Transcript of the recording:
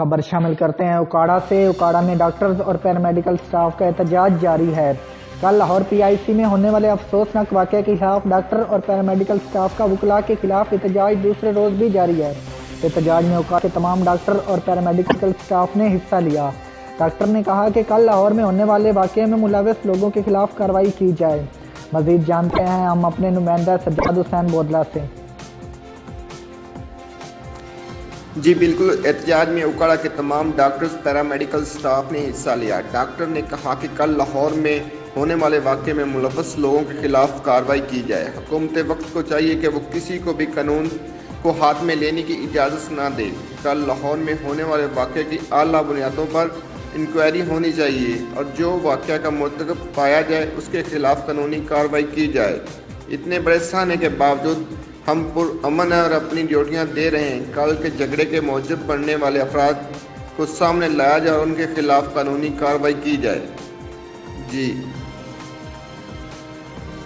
खबर शामिल करते हैं उकाड़ा से। उकाड़ा में डॉक्टर्स और पैरामेडिकल स्टाफ का एहतजाज जारी है। कल लाहौर पीआईसी में होने वाले अफसोसनाक वाक़े के खिलाफ डॉक्टर और पैरामेडिकल स्टाफ का वकला के खिलाफ एहतजाज दूसरे रोज भी जारी है। एहतजाज में उकाड़ा के तमाम डॉक्टर और पैरामेडिकल स्टाफ ने हिस्सा लिया। डॉक्टर ने कहा कि कल लाहौर में होने वाले वाक़े में मुलविस लोगों के खिलाफ कार्रवाई की जाए। मजीद जानते हैं हम अपने नुमाइंदा सज्जाद हुसैन बोदला से। जी बिल्कुल, एहतजाज में उकाड़ा के तमाम डॉक्टर्स पैरामेडिकल स्टाफ ने हिस्सा लिया। डॉक्टर ने कहा कि कल लाहौर में होने वाले वाक़े में मुलव्वस लोगों के खिलाफ कार्रवाई की जाए। हुकूमत वक्त को चाहिए कि वो किसी को भी कानून को हाथ में लेने की इजाज़त न दे। कल लाहौर में होने वाले वाक़े की आला बुनियादों पर इंक्वायरी होनी चाहिए और जो वाक़या का मुर्तकब पाया जाए उसके खिलाफ कानूनी कार्रवाई की जाए। इतने बड़े सहने के बावजूद हम पुरअमन और अपनी ड्यूटियां दे रहे हैं। कल के झगड़े के मौजब बनने वाले अफराद को सामने लाया जाए और उनके खिलाफ कानूनी कार्रवाई की जाए। जी।